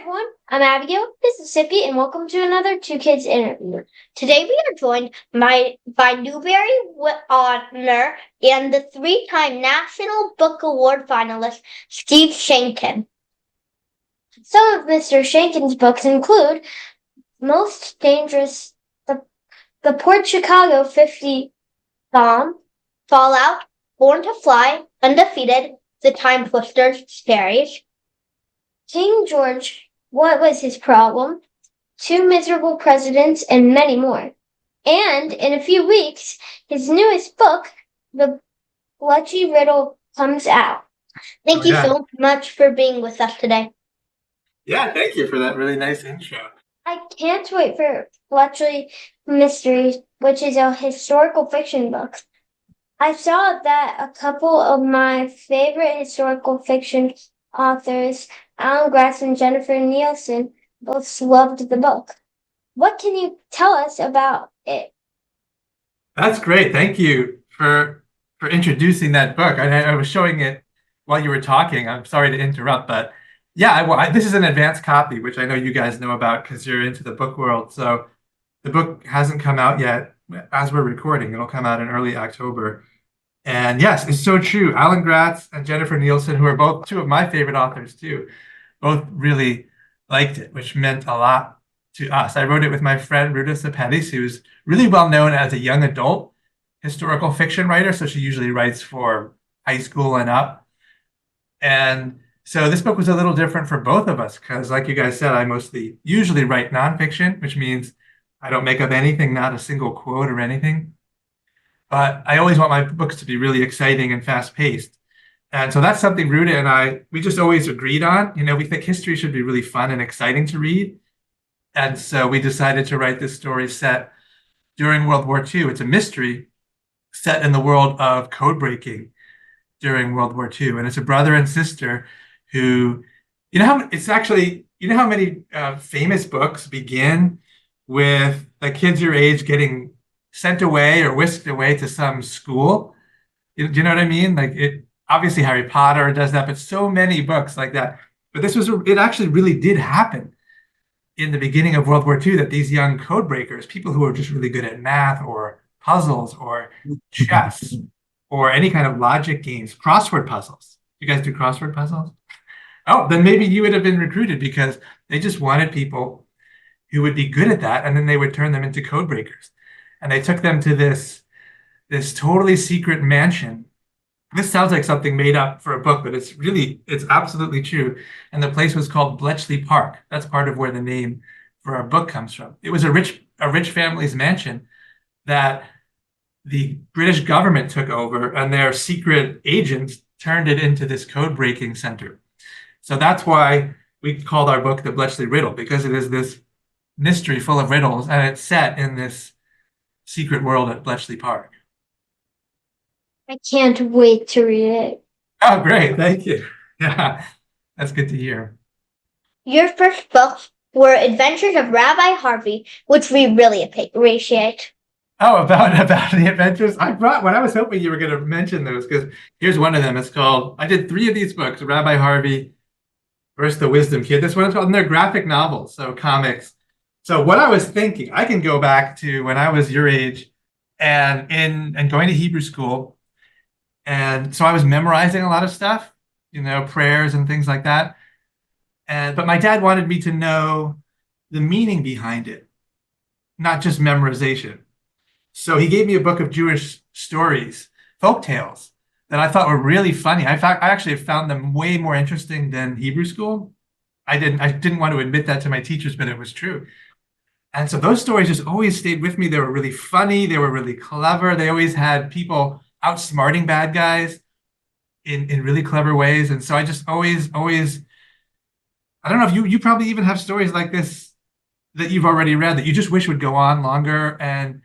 everyone, I'm Abigail, this is Tzipi, and welcome to another Two Kids interview. Today we are joined by Newbery author and the three-time National Book Award finalist, Steve Sheinkin. Some of Mr. Sheinkin's books include Most Dangerous, the Port Chicago 50 Bomb, Fallout, Born to Fly, Undefeated, The Time Twister series, King George, What Was His Problem?, Two Miserable Presidents, and many more. And in a few weeks, his newest book, The Bletchley Riddle, comes out. Thank you so much for being with us today. Yeah, thank you for that really nice intro. I can't wait for Bletchley Mysteries, which is a historical fiction book. I saw that a couple of my favorite historical fiction authors, Alan Gratz and Jennifer Nielsen, both loved the book. What can you tell us about it? That's great. Thank you for introducing that book. I was showing it while you were talking. I'm sorry to interrupt, but yeah, this is an advanced copy, which I know you guys know about because you're into the book world. So the book hasn't come out yet as we're recording. It'll come out in early October. And yes, it's so true. Alan Gratz and Jennifer Nielsen, who are both two of my favorite authors too, both really liked it, which meant a lot to us. I wrote it with my friend Riddle, who's really well known as a young adult historical fiction writer. So she usually writes for high school and up. And so this book was a little different for both of us because, like you guys said, I usually write nonfiction, which means I don't make up anything, not a single quote or anything. But I always want my books to be really exciting and fast-paced. And so that's something Ruda and we just always agreed on. You know, we think history should be really fun and exciting to read. And so we decided to write this story set during World War II. It's a mystery set in the world of code breaking during World War II. And it's a brother and sister who, you know how many famous books begin with like kids your age getting sent away or whisked away to some school? Do you know what I mean? Like obviously Harry Potter does that, but so many books like that. But it actually really did happen in the beginning of World War II, that these young code breakers, people who are just really good at math or puzzles or chess or any kind of logic games, crossword puzzles. You guys do crossword puzzles? Oh, then maybe you would have been recruited because they just wanted people who would be good at that, and then they would turn them into code breakers. And they took them to this totally secret mansion. This sounds like something made up for a book, but it's absolutely true. And the place was called Bletchley Park. That's part of where the name for our book comes from. It was a rich family's mansion that the British government took over, and their secret agents turned it into this code breaking center. So that's why we called our book The Bletchley Riddle, because it is this mystery full of riddles, and it's set in this secret world at Bletchley Park. I can't wait to read it. Oh, great. Thank you. Yeah, that's good to hear. Your first books were Adventures of Rabbi Harvey, which we really appreciate. Oh, about the adventures. When I was hoping you were going to mention those, because here's one of them. It's called, I did 3 of these books, Rabbi Harvey versus the Wisdom Kid. This one is called, and they're graphic novels, so comics. So what I was thinking, I can go back to when I was your age and going to Hebrew school. And so I was memorizing a lot of stuff, prayers and things like that. But my dad wanted me to know the meaning behind it, not just memorization. So he gave me a book of Jewish stories, folk tales, that I thought were really funny. I actually found them way more interesting than Hebrew school. I didn't want to admit that to my teachers, but it was true. And so those stories just always stayed with me. They were really funny. They were really clever. They always had people outsmarting bad guys in really clever ways. And so I just always, I don't know if you probably even have stories like this that you've already read that you just wish would go on longer, and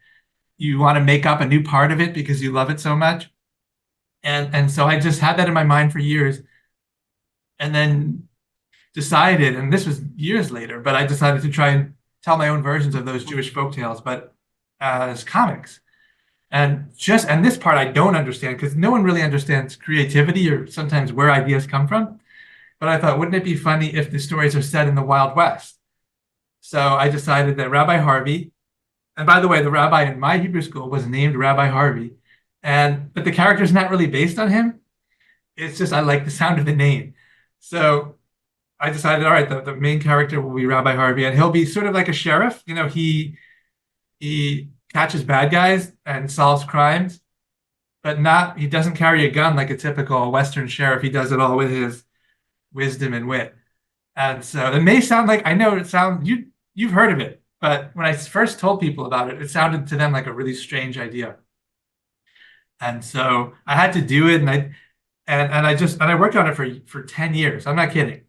you want to make up a new part of it because you love it so much. And so I just had that in my mind for years, and then decided, and this was years later, but I decided to try and tell my own versions of those Jewish folktales, but as comics. And this part I don't understand, because no one really understands creativity or sometimes where ideas come from. but I thought, wouldn't it be funny if the stories are set in the Wild West? So I decided that Rabbi Harvey, and by the way, the rabbi in my Hebrew school was named Rabbi Harvey, but the character's not really based on him. It's just I like the sound of the name. So I decided, all right, the main character will be Rabbi Harvey, and he'll be sort of like a sheriff. He catches bad guys and solves crimes, but he doesn't carry a gun like a typical Western sheriff. He does it all with his wisdom and wit. And so it may sound like, I know you've heard of it, but when I first told people about it, it sounded to them like a really strange idea. And so I had to do it, and I worked on it for 10 years. I'm not kidding.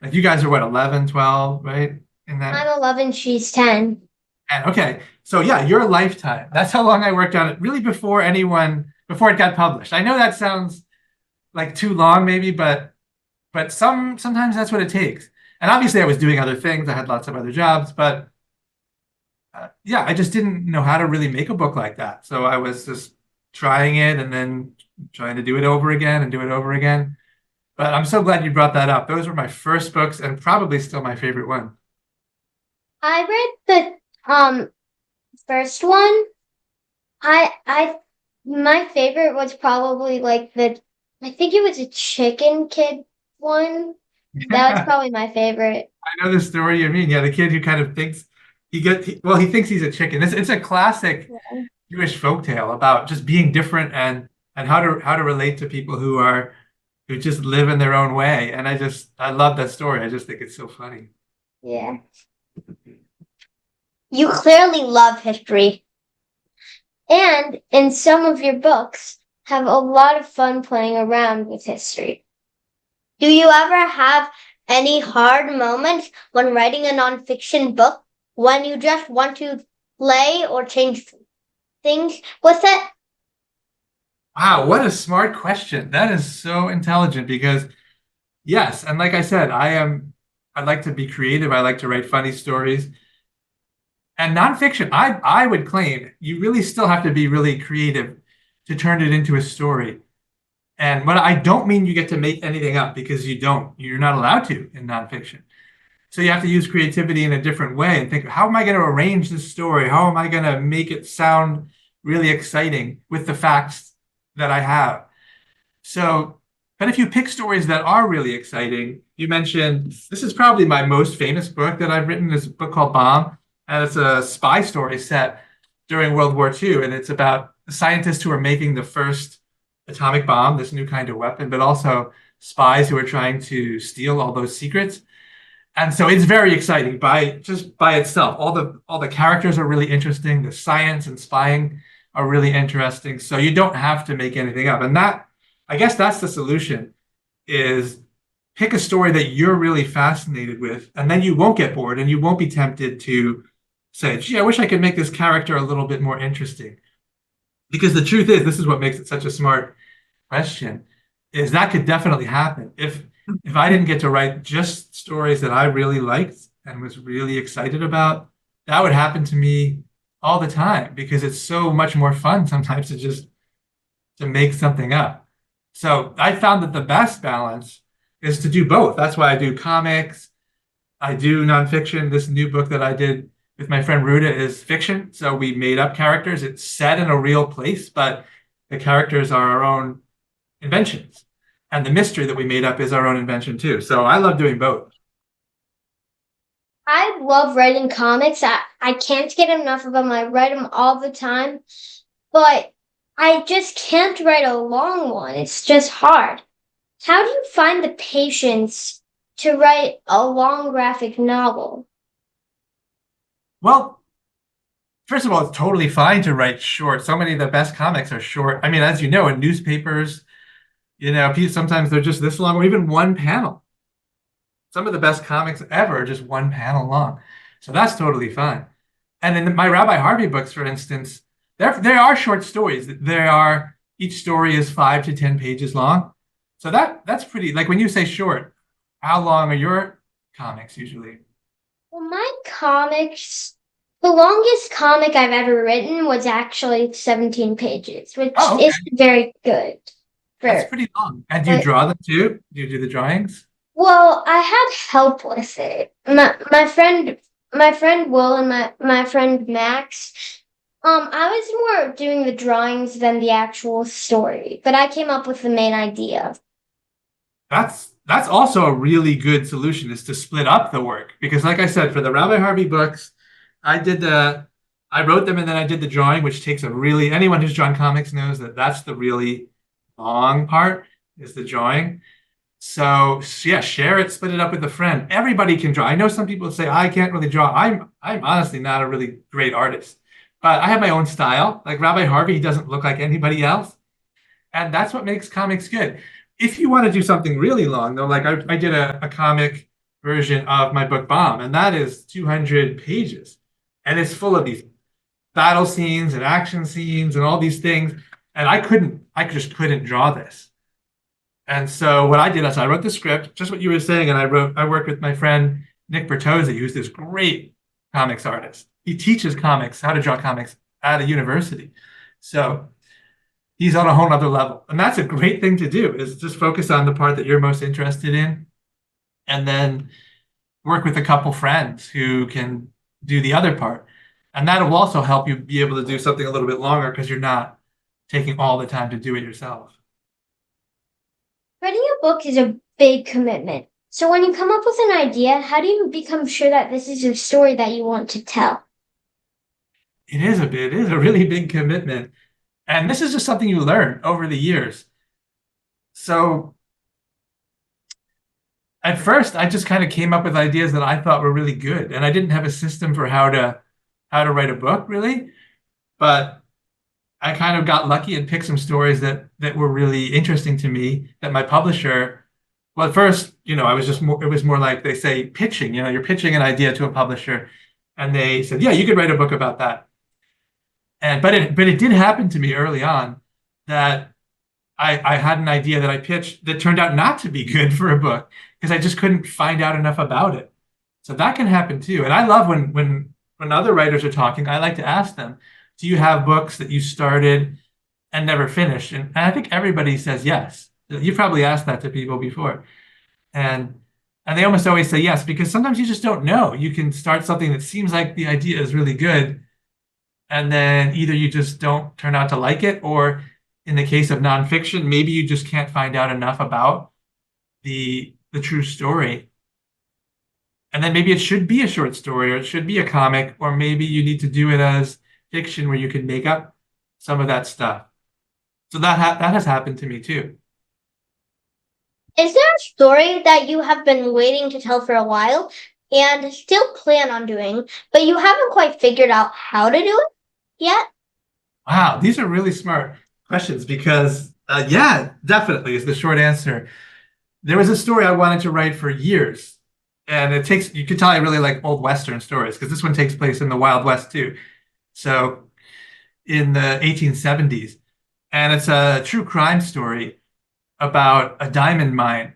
Like you guys are what, 11, 12, right? I'm 11, she's 10. And okay, so yeah, your lifetime. That's how long I worked on it, really before it got published. I know that sounds like too long, maybe, but sometimes that's what it takes. And obviously, I was doing other things. I had lots of other jobs, but yeah, I just didn't know how to really make a book like that. So I was just trying it and then trying to do it over again and do it over again. But I'm so glad you brought that up. Those were my first books and probably still my favorite one. I read the first one. My favorite was probably like I think it was a chicken kid one. That was probably my favorite. I know the story you mean. Yeah, the kid who kind of thinks he thinks he's a chicken. It's a classic Jewish folktale about just being different and how to relate to people who just live in their own way. And I love that story. I just think it's so funny. Yeah. You clearly love history. And in some of your books have a lot of fun playing around with history. Do you ever have any hard moments when writing a nonfiction book when you just want to play or change things with it? Wow, what a smart question. That is so intelligent because yes, and like I said, I like to be creative. I like to write funny stories. And nonfiction, I would claim you really still have to be really creative to turn it into a story. But I don't mean you get to make anything up because you don't. You're not allowed to in nonfiction. So you have to use creativity in a different way and think, how am I going to arrange this story? How am I going to make it sound really exciting with the facts that I have? But if you pick stories that are really exciting, you mentioned this is probably my most famous book that I've written, is a book called Bomb. And it's a spy story set during World War II. And it's about scientists who are making the first atomic bomb, this new kind of weapon, but also spies who are trying to steal all those secrets. And so it's very exciting by itself. All the characters are really interesting. The science and spying are really interesting. So you don't have to make anything up. And I guess that's the solution, is pick a story that you're really fascinated with, and then you won't get bored and you won't be tempted to say, gee, I wish I could make this character a little bit more interesting. Because the truth is, this is what makes it such a smart question, is that could definitely happen. If I didn't get to write just stories that I really liked and was really excited about, that would happen to me all the time because it's so much more fun sometimes to make something up. So I found that the best balance is to do both. That's why I do comics, I do nonfiction. This new book that I did with my friend Ruda is fiction. So we made up characters. It's set in a real place, but the characters are our own inventions. And the mystery that we made up is our own invention too. So I love doing both. I love writing comics. I can't get enough of them. I write them all the time. But I just can't write a long one. It's just hard. How do you find the patience to write a long graphic novel? Well, first of all, it's totally fine to write short. So many of the best comics are short. I mean, as you know, in newspapers, sometimes they're just this long or even one panel. Some of the best comics ever are just one panel long. So that's totally fine. And in my Rabbi Harvey books, for instance, there are short stories. Each story is 5 to 10 pages long. So that's pretty, like when you say short, how long are your comics usually? Well, my comics, the longest comic I've ever written was actually 17 pages, which Okay. is very good. That's pretty long. And do you draw them too? Do you do the drawings? Well, I had help with it. My friend Will and my friend Max. I was more doing the drawings than the actual story, but I came up with the main idea. That's also a really good solution is to split up the work because like I said, for the Rabbi Harvey books, I did the I wrote them and then I did the drawing, which takes a really anyone who's drawn comics knows that that's the really long part is the drawing. So yeah, share it, split it up with a friend. Everybody can draw. I know some people say I can't really draw. I'm honestly not a really great artist, but I have my own style. Like Rabbi Harvey, he doesn't look like anybody else. And that's what makes comics good. If you want to do something really long, though, like I did a comic version of my book Bomb, and that is 200 pages. And it's full of these battle scenes and action scenes and all these things. And I just couldn't draw this. And so what I did is I wrote the script, just what you were saying, and I worked with my friend Nick Bertozzi, who's this great comics artist. He teaches comics, how to draw comics at a university. So he's on a whole nother level. And that's a great thing to do is just focus on the part that you're most interested in and then work with a couple friends who can do the other part. And that will also help you be able to do something a little bit longer because you're not taking all the time to do it yourself. Writing a book is a big commitment. So when you come up with an idea, how do you become sure that this is a story that you want to tell? It is a really big commitment. And this is just something you learn over the years. So at first, I just kind of came up with ideas that I thought were really good, and I didn't have a system for how to write a book really. But I kind of got lucky and picked some stories that were really interesting to me that my publisher. Well, at first, I was just more. It was more like they say pitching. You're pitching an idea to a publisher, and they said, "Yeah, you could write a book about that." And but it did happen to me early on that I had an idea that I pitched that turned out not to be good for a book because I just couldn't find out enough about it. So that can happen too. And I love when other writers are talking, I like to ask them, do you have books that you started and never finished? And I think everybody says yes. You've probably asked that to people before. And and they almost always say yes because sometimes you just don't know. You can start something that seems like the idea is really good, and then either you just don't turn out to like it, or in the case of nonfiction, maybe you just can't find out enough about the true story. And then maybe it should be a short story or it should be a comic, or maybe you need to do it as fiction where you can make up some of that stuff. So that has happened to me too. Is there a story that you have been waiting to tell for a while and still plan on doing, but you haven't quite figured out how to do it yet? Wow, these are really smart questions because yeah, definitely is the short answer. There was a story I wanted to write for years, and you could tell I really like old Western stories because this one takes place in the Wild West too. So in the 1870s, and it's a true crime story about a diamond mine.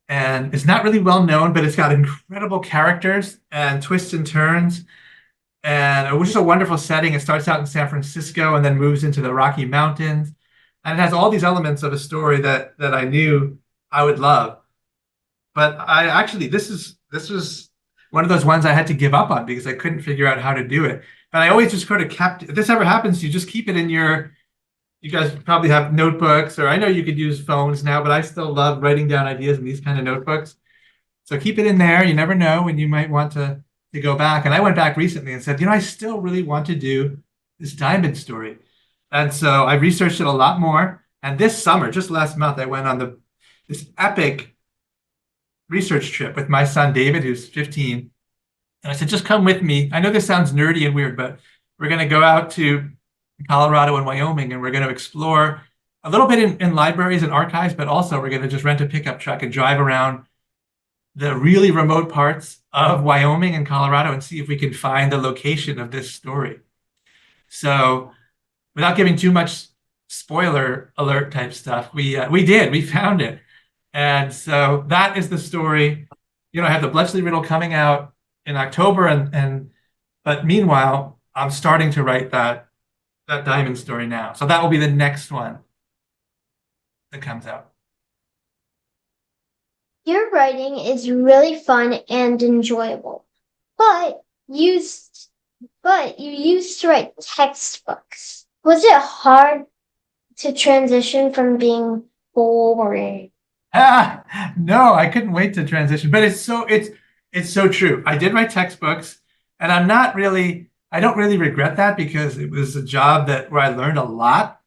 And it's not really well known, but it's got incredible characters and twists and turns. And it was just a wonderful setting. It starts out in San Francisco and then moves into the Rocky Mountains. And it has all these elements of a story that I knew I would love. But I actually, this was one of those ones I had to give up on because I couldn't figure out how to do it. But I always just sort of kept, if this ever happens, you just keep it in you guys probably have notebooks, or I know you could use phones now, but I still love writing down ideas in these kind of notebooks. So keep it in there. You never know when you might want to go back. And I went back recently and said, I still really want to do this diamond story. And so I researched it a lot more. And this summer, just last month, I went on this epic research trip with my son David, who's 15. And I said, just come with me. I know this sounds nerdy and weird, but we're going to go out to Colorado and Wyoming, and we're going to explore a little bit in libraries and archives, but also we're going to just rent a pickup truck and drive around the really remote parts of Wyoming and Colorado and see if we can find the location of this story. So, without giving too much spoiler alert type stuff, we found it, and so that is the story. I have the Bletchley Riddle coming out in October, and but meanwhile, I'm starting to write that diamond story now. So that will be the next one that comes out. Your writing is really fun and enjoyable, but used but you used to write textbooks. Was it hard to transition from being boring? No, I couldn't wait to transition, but it's so true. I did write textbooks, and I don't really regret that because it was a job that where I learned a lot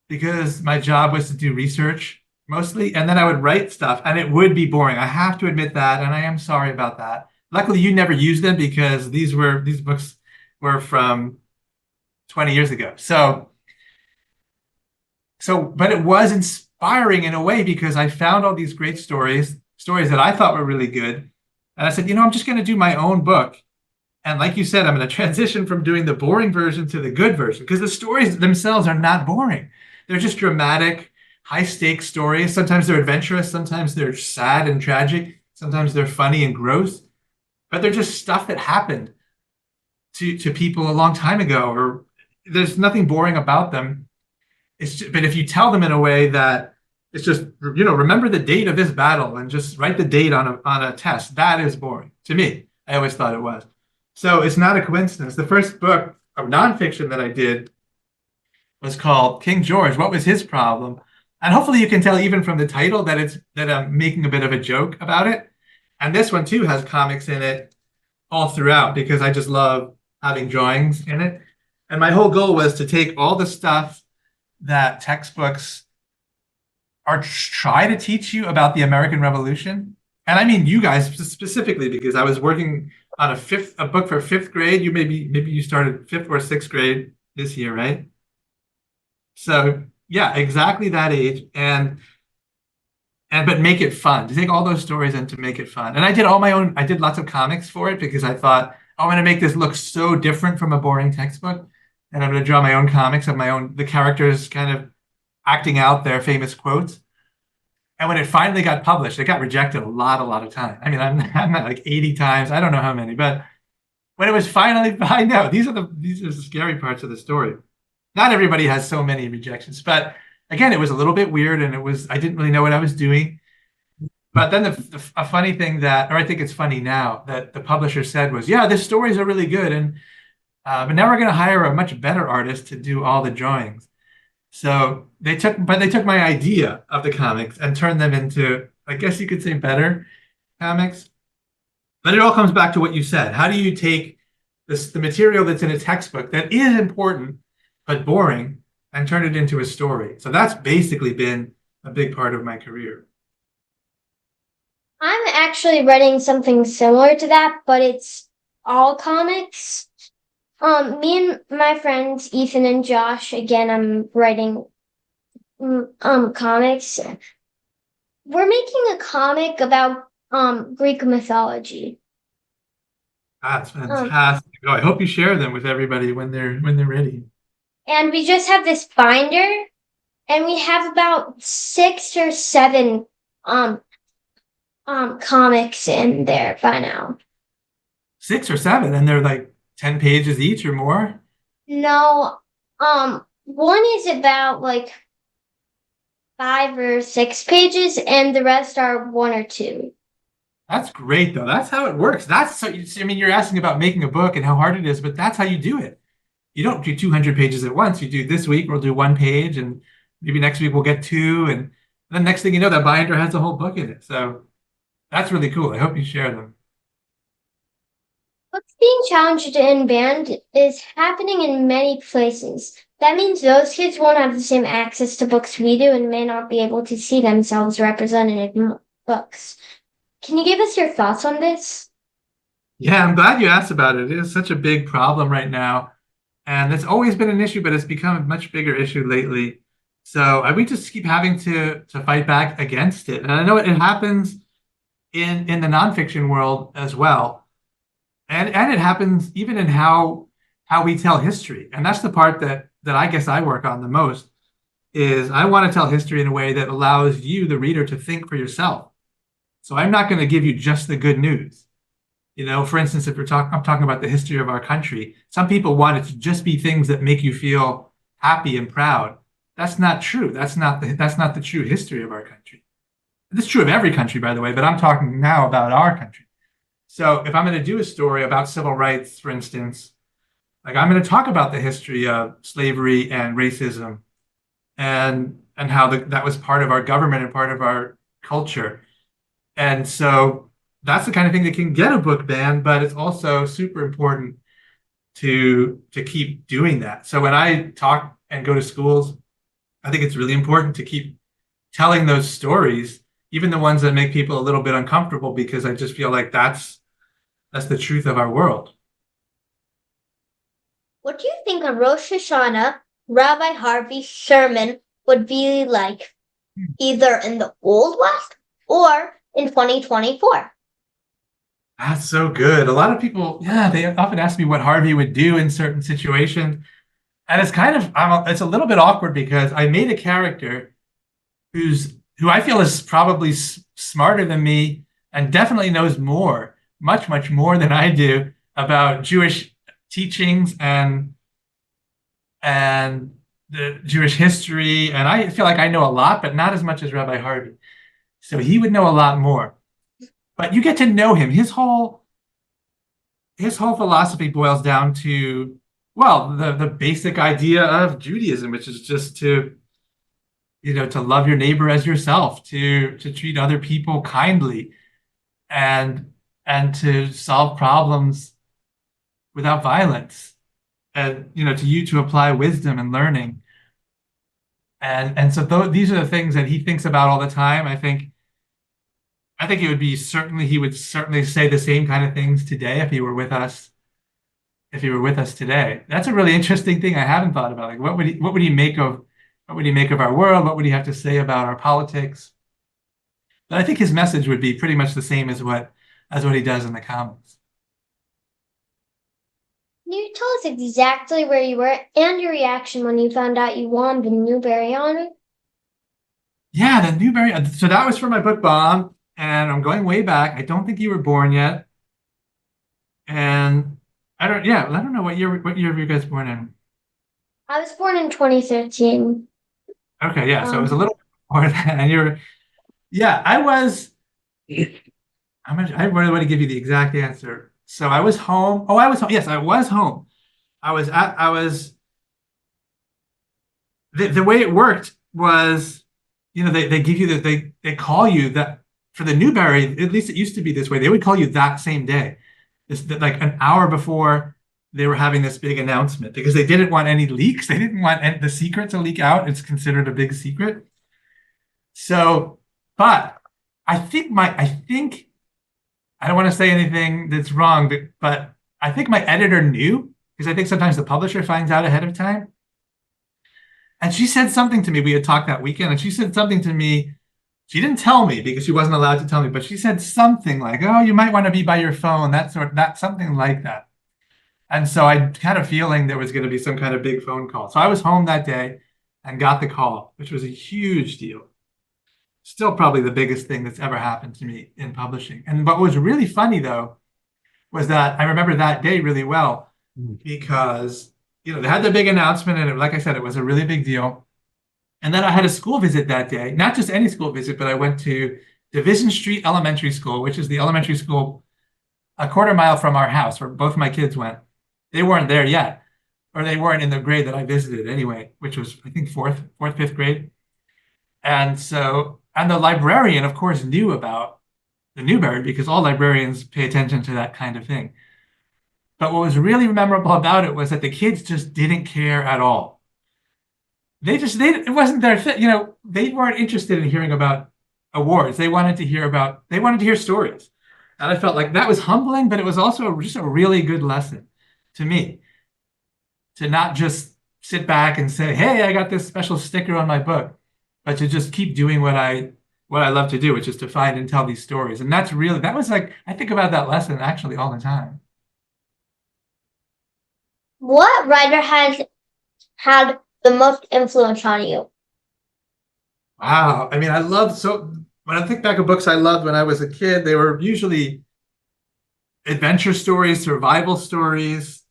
because my job was to do research mostly, and then I would write stuff, and it would be boring. I have to admit that, and I am sorry about that. Luckily, you never used them because these books were from 20 years ago. But it was inspiring in a way because I found all these great stories that I thought were really good. And I said, I'm just going to do my own book. And like you said, I'm going to transition from doing the boring version to the good version because the stories themselves are not boring. They're just dramatic, high stakes stories. Sometimes they're adventurous, sometimes they're sad and tragic, sometimes they're funny and gross, but they're just stuff that happened to people a long time ago, or there's nothing boring about them. But if you tell them in a way that it's just, remember the date of this battle and just write the date on a test, that is boring to me. I always thought it was. So it's not a coincidence. The first book of nonfiction that I did was called King George. What was his problem? And hopefully you can tell even from the title that I'm making a bit of a joke about it. And this one too has comics in it all throughout because I just love having drawings in it. And my whole goal was to take all the stuff that textbooks are try to teach you about the American Revolution. And I mean you guys specifically because I was working on a book for fifth grade. Maybe you started fifth or sixth grade this year, right? So yeah, exactly that age. And but make it fun. To take all those stories and to make it fun. And I did lots of comics for it because I thought, oh, I'm gonna make this look so different from a boring textbook. And I'm gonna draw my own comics of my own, the characters kind of acting out their famous quotes. And when it finally got published, it got rejected a lot of times. I mean, I'm not like 80 times, I don't know how many, but when it was finally, I know these are the scary parts of the story. Not everybody has so many rejections, but again, it was a little bit weird and I didn't really know what I was doing. But then a funny thing or I think it's funny now that the publisher said was, yeah, this stories are really good. But now we're going to hire a much better artist to do all the drawings. So they took my idea of the comics and turned them into, I guess you could say, better comics. But it all comes back to what you said. How do you take the material that's in a textbook that is important but boring and turn it into a story? So that's basically been a big part of my career. I'm actually writing something similar to that, but it's all comics. Me and my friends Ethan and Josh, again, I'm writing comics. We're making a comic about Greek mythology. That's Um, fantastic. Oh, I hope you share them with everybody when they're ready. and we just have this binder, and we have about 6 or 7 um comics in there by now. 6 or 7, and they're like 10 pages each or more. No, one is about like 5 or 6 pages, and the rest are 1 or 2. That's great, though. That's how it works. I mean, you're asking about making a book and how hard it is, but that's how you do it. You don't do 200 pages at once. You do this week, we'll do 1 page, and maybe next week we'll get 2. And then next thing you know, that binder has a whole book in it. So that's really cool. I hope you share them. Books being challenged and banned is happening in many places. That means those kids won't have the same access to books we do and may not be able to see themselves represented in books. Can you give us your thoughts on this? Yeah, I'm glad you asked about it. It is such a big problem right now. And it's always been an issue, but it's become a much bigger issue lately. So we just keep having to fight back against it. And I know it happens in the nonfiction world as well. And it happens even in how we tell history. And that's the part that I guess I work on the most is I want to tell history in a way that allows you, the reader, to think for yourself. So I'm not going to give you just the good news. For instance, if I'm talking about the history of our country, some people want it to just be things that make you feel happy and proud. That's not true. That's not the true history of our country. This is true of every country, by the way, but I'm talking now about our country. So if I'm going to do a story about civil rights, for instance, like I'm going to talk about the history of slavery and racism and how that was part of our government and part of our culture. And so that's the kind of thing that can get a book banned, but it's also super important to keep doing that. So when I talk and go to schools, I think it's really important to keep telling those stories, even the ones that make people a little bit uncomfortable, because I just feel like that's the truth of our world. What do you think a Rosh Hashanah Rabbi Harvey sermon would be like, either in the Old West or in 2024? That's so good. A lot of people, yeah, they often ask me what Harvey would do in certain situations. And it's kind of, it's a little bit awkward because I made a character who I feel is probably smarter than me and definitely knows more, much, much more than I do about Jewish teachings and the Jewish history. And I feel like I know a lot, but not as much as Rabbi Harvey. So he would know a lot more. But you get to know him. His whole philosophy boils down to, well, the basic idea of Judaism, which is just to love your neighbor as yourself, to treat other people kindly, and and to solve problems without violence, and to apply wisdom and learning. And so these are the things that he thinks about all the time. I think he would certainly say the same kind of things today if he were with us. If he were with us today, that's a really interesting thing I haven't thought about. Like, what would he make of our world? What would he have to say about our politics? But I think his message would be pretty much the same as what he does in the comics. Can you tell us exactly where you were and your reaction when you found out you won the Newbery honor? Yeah, the Newbery. So that was for my book Bomb, and I'm going way back. I don't think you were born yet, and I don't. Yeah, I don't know what year were you guys born in? I was born in 2013. Okay, yeah. So it was a Um, little before that, and you're. Yeah, I was. I really want to give you the exact answer. So I was home. Oh, I was home. Yes, I was home. I was the way it worked was, they give you they call you that for the Newbery, at least it used to be this way. They would call you that same day. Like an hour before they were having this big announcement because they didn't want any leaks. They didn't want the secret to leak out. It's considered a big secret. So, but I think I don't want to say anything that's wrong, but I think my editor knew because I think sometimes the publisher finds out ahead of time. And she said something to me. We had talked that weekend, and she said something to me. She didn't tell me because she wasn't allowed to tell me, but she said something like, "Oh, you might want to be by your phone," something like that. And so I had a feeling there was going to be some kind of big phone call. So I was home that day and got the call, which was a huge deal. Still probably the biggest thing that's ever happened to me in publishing. And what was really funny though was that I remember that day really well because they had the big announcement and like I said, it was a really big deal. And then I had a school visit that day, not just any school visit, but I went to Division Street Elementary School, which is the elementary school a quarter mile from our house where both my kids went. They weren't there yet, or they weren't in the grade that I visited anyway, which was, I think, fifth grade. And the librarian, of course, knew about the Newbery because all librarians pay attention to that kind of thing. But what was really memorable about it was that the kids just didn't care at all. It wasn't their thing. They weren't interested in hearing about awards. They wanted to hear stories. And I felt like that was humbling, but it was also just a really good lesson to me to not just sit back and say, "Hey, I got this special sticker on my book," but to just keep doing what I love to do, which is to find and tell these stories. And that was like, I think about that lesson actually all the time. what writer has had the most influence on you? Wow. I mean, when I think back of books I loved when I was a kid, they were usually adventure stories, survival stories,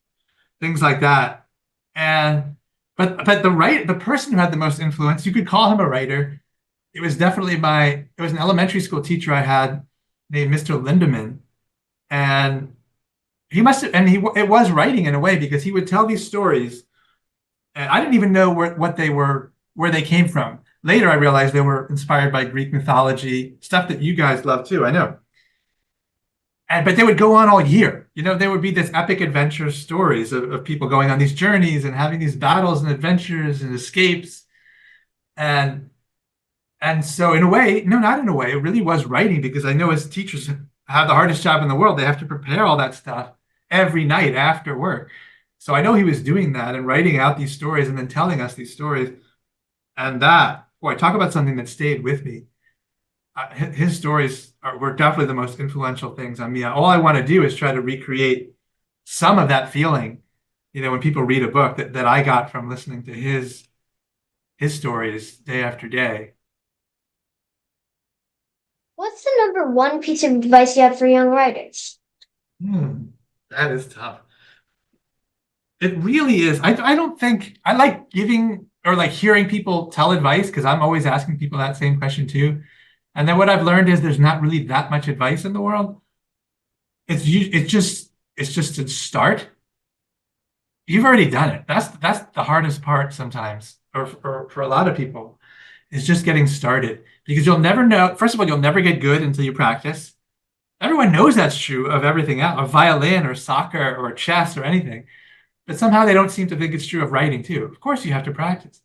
things like that. And but the person who had the most influence, you could call him a writer, it was definitely it was an elementary school teacher I had named Mr. Lindemann. And he must have, and it was writing in a way because he would tell these stories. And I didn't even know what they were, where they came from. Later, I realized they were inspired by Greek mythology, stuff that you guys love too, I know. But they would go on all year. There would be this epic adventure stories of people going on these journeys and having these battles and adventures and escapes. And and so in a way, no, not in a way, it really was writing because I know as teachers have the hardest job in the world. They have to prepare all that stuff every night after work. So I know he was doing that and writing out these stories and then telling us these stories. And that, boy, talk about something that stayed with me. His stories were definitely the most influential things on me. All I want to do is try to recreate some of that feeling, when people read a book that I got from listening to his stories day after day. What's the number one piece of advice you have for young writers? That is tough. It really is. I don't think I like giving or like hearing people tell advice because I'm always asking people that same question too. And then what I've learned is there's not really that much advice in the world. It's just to start. You've already done it. That's the hardest part sometimes, or for a lot of people, is just getting started because you'll never know. First of all, you'll never get good until you practice. Everyone knows that's true of everything else, of violin or soccer or chess or anything. But somehow they don't seem to think it's true of writing too. Of course, you have to practice.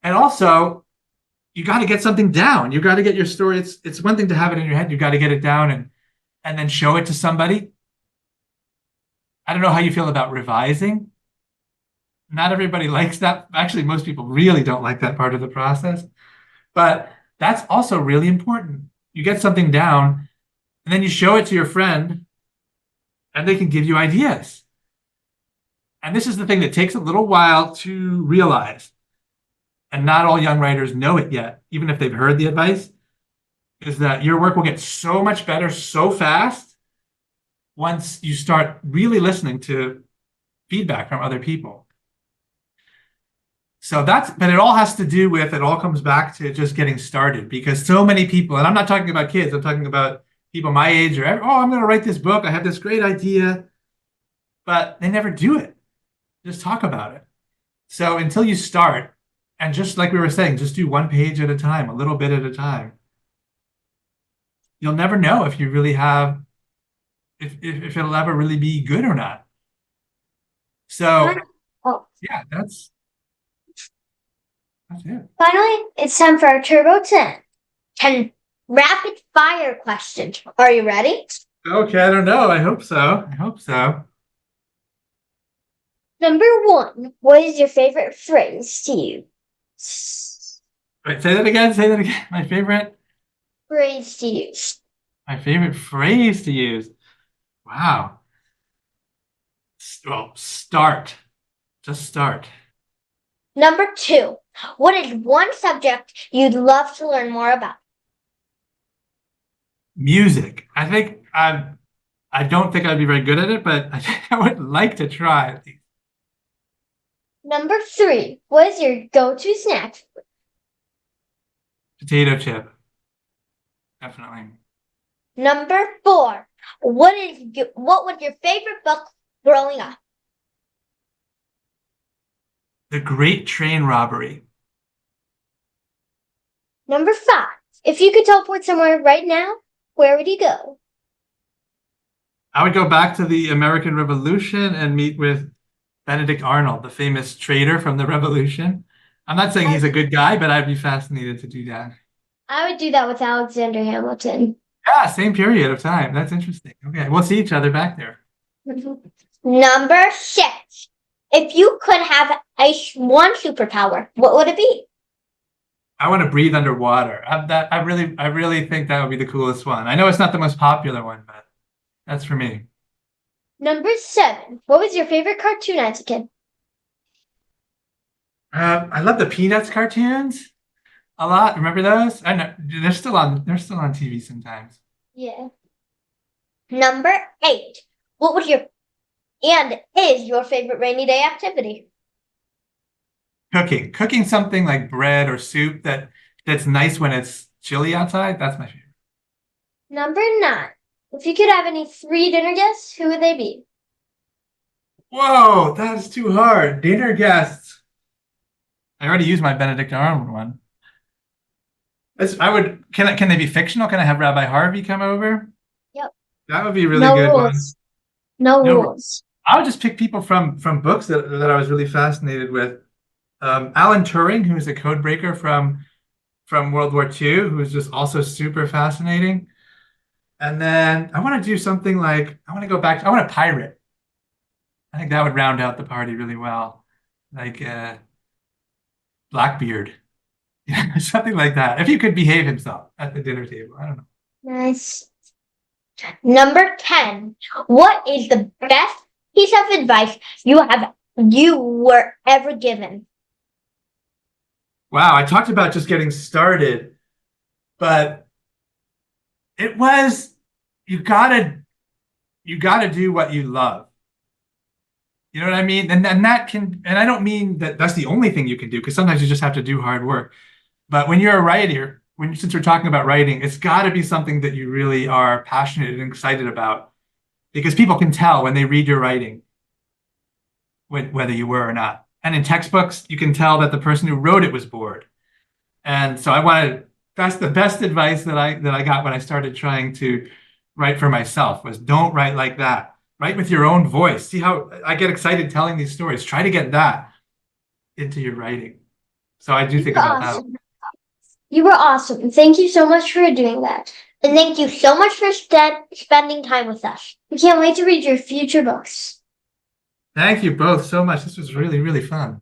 And also, you got to get something down. You got to get your story. It's one thing to have it in your head. You got to get it down and then show it to somebody. I don't know how you feel about revising. Not everybody likes that. Actually, most people really don't like that part of the process. But that's also really important. You get something down and then you show it to your friend and they can give you ideas. And this is the thing that takes a little while to realize. And not all young writers know it yet, even if they've heard the advice, is that your work will get so much better so fast once you start really listening to feedback from other people. But it all has to do with, it all comes back to just getting started because so many people, and I'm not talking about kids, I'm talking about people my age I'm going to write this book. I have this great idea, but they never do it. Just talk about it. So until you start, and just like we were saying, just do one page at a time, a little bit at a time. You'll never know if you really have, if it'll ever really be good or not. So yeah, that's it. Finally, it's time for our Turbo 10 rapid fire questions. Are you ready? Okay, I don't know. I hope so. Number 1, what is your favorite phrase to use? Wait, say that again. My favorite Phrase to use. My favorite phrase to use. Wow. Well, start. Just start. Number 2, what is one subject you'd love to learn more about? Music. I don't think I'd be very good at it, but I would like to try at least. Number 3, what is your go-to snack? Potato chip. Definitely. Number 4, what was your favorite book growing up? The Great Train Robbery. Number 5, if you could teleport somewhere right now, where would you go? I would go back to the American Revolution and meet with Benedict Arnold, the famous trader from the Revolution. I'm not saying he's a good guy, but I'd be fascinated to do that. I would do that with Alexander Hamilton. Yeah, same period of time. That's interesting. Okay, we'll see each other back there. Number 6, if you could have one superpower, what would it be? I want to breathe underwater. I really think that would be the coolest one. I know it's not the most popular one, but that's for me. Number 7, what was your favorite cartoon as a kid? I love the Peanuts cartoons a lot. Remember those? I know they're still on. They're still on TV sometimes. Yeah. Number 8, what was is your favorite rainy day activity? Cooking something like bread or soup that that's nice when it's chilly outside. That's my favorite. Number 9. If you could have any 3 dinner guests, who would they be? Whoa, that is too hard. Dinner guests. I already used my Benedict Arnold one. I would. Can they be fictional? Can I have Rabbi Harvey come over? Yep. That would be a really No good one. rules. No No, rules. I would just pick people from books that I was really fascinated with. Alan Turing, who's a code breaker from World War II, who's just also super fascinating. And then I want to do something like I want to go back. I want a pirate. I think that would round out the party really well, like Blackbeard, something like that. If he could behave himself at the dinner table, I don't know. Nice. Number 10. What is the best piece of advice you were ever given? Wow, I talked about just getting started, but it was you gotta do what you love. You know what I mean? And that can, and I don't mean that that's the only thing you can do, because sometimes you just have to do hard work. But when you're a writer, since we're talking about writing, it's got to be something that you really are passionate and excited about, because people can tell when they read your writing whether you were or not. And in textbooks, you can tell that the person who wrote it was bored. And so that's the best advice that I got when I started trying to write for myself, was don't write like that. Write with your own voice. See how I get excited telling these stories. Try to get that into your writing. So I do think about that. You were awesome. Thank you so much for doing that. And thank you so much for spending time with us. We can't wait to read your future books. Thank you both so much. This was really, really fun.